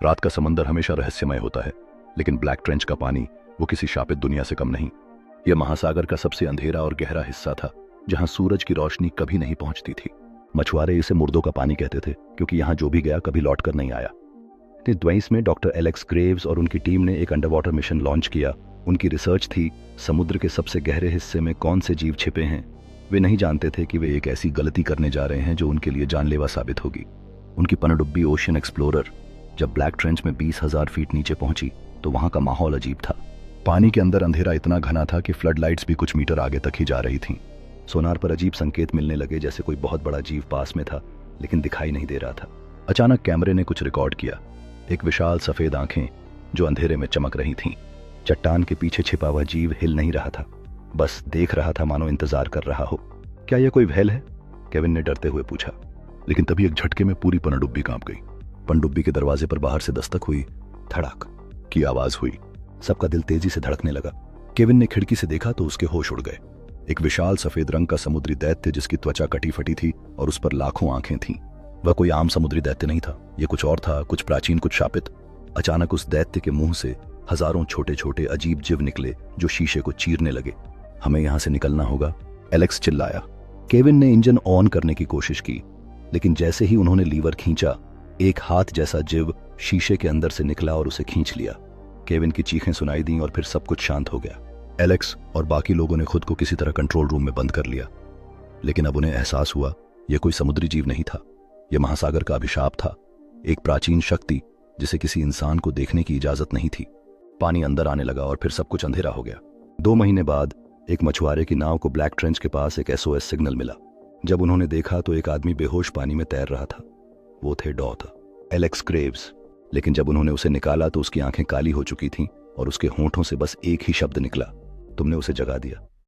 रात का समंदर हमेशा रहस्यमय होता है, लेकिन ब्लैक ट्रेंच का पानी वो किसी शापित दुनिया से कम नहीं। यह महासागर का सबसे अंधेरा और गहरा हिस्सा था, जहां सूरज की रोशनी कभी नहीं पहुंचती थी। मछुआरे इसे मुर्दों का पानी कहते थे, क्योंकि यहां जो भी गया कभी लौट कर नहीं आया। 1922 में डॉक्टर एलेक्स ग्रेव्स और उनकी टीम ने एक अंडरवाटर मिशन लॉन्च किया। उनकी रिसर्च थी समुद्र के सबसे गहरे हिस्से में कौन से जीव छिपे हैं। वे नहीं जानते थे कि वे एक ऐसी गलती करने जा रहे हैं जो उनके लिए जानलेवा साबित होगी। उनकी पनडुब्बी ओशियन एक्सप्लोरर जब ब्लैक ट्रेंच में 20,000 फीट नीचे पहुंची तो वहां का माहौल अजीब था। पानी के अंदर अंधेरा इतना घना था कि फ्लड लाइट्स भी कुछ मीटर आगे तक ही जा रही थीं। सोनार पर अजीब संकेत मिलने लगे, जैसे कोई बहुत बड़ा जीव पास में था लेकिन दिखाई नहीं दे रहा था। अचानक कैमरे ने कुछ रिकॉर्ड किया। एक विशाल सफेद आंखें जो अंधेरे में चमक रही थीं। चट्टान के पीछे छिपा हुआ जीव हिल नहीं रहा था, बस देख रहा था, मानो इंतजार कर रहा हो। क्या यह कोई व्हेल है? केविन ने डरते हुए पूछा। लेकिन तभी एक झटके में पूरी पनडुब्बी कांप गई। पनडुब्बी के दरवाजे पर बाहर से दस्तक हुई। धड़ाक की आवाज हुई। सबका दिल तेजी से धड़कने लगा। केविन ने खिड़की से देखा तो उसके होश उड़ गए। एक विशाल सफेद रंग का समुद्री दैत्य जिसकी त्वचा कटी फटी थी और उस पर लाखों आंखें थीं। वह कोई आम समुद्री दैत्य नहीं था, यह कुछ और था, कुछ प्राचीन, कुछ शापित। अचानक उस दैत्य के मुंह से हजारों छोटे छोटे अजीब जीव निकले जो शीशे को चीरने लगे। हमें यहां से निकलना होगा, एलेक्स चिल्लाया। केविन ने इंजन ऑन करने की कोशिश की, लेकिन जैसे ही उन्होंने लीवर खींचा, एक हाथ जैसा जीव शीशे के अंदर से निकला और उसे खींच लिया। केविन की चीखें सुनाई दी और फिर सब कुछ शांत हो गया। एलेक्स और बाकी लोगों ने खुद को किसी तरह कंट्रोल रूम में बंद कर लिया। लेकिन अब उन्हें एहसास हुआ यह कोई समुद्री जीव नहीं था, यह महासागर का अभिशाप था, एक प्राचीन शक्ति जिसे किसी इंसान को देखने की इजाजत नहीं थी। पानी अंदर आने लगा और फिर सब कुछ अंधेरा हो गया। 2 महीने बाद एक मछुआरे की नाव को ब्लैक ट्रेंच के पास एक SOS सिग्नल मिला। जब उन्होंने देखा तो एक आदमी बेहोश पानी में तैर रहा था। वो थे डॉथ, एलेक्स ग्रेव्स। लेकिन जब उन्होंने उसे निकाला तो उसकी आंखें काली हो चुकी थीं और उसके होंठों से बस एक ही शब्द निकला, तुमने उसे जगा दिया।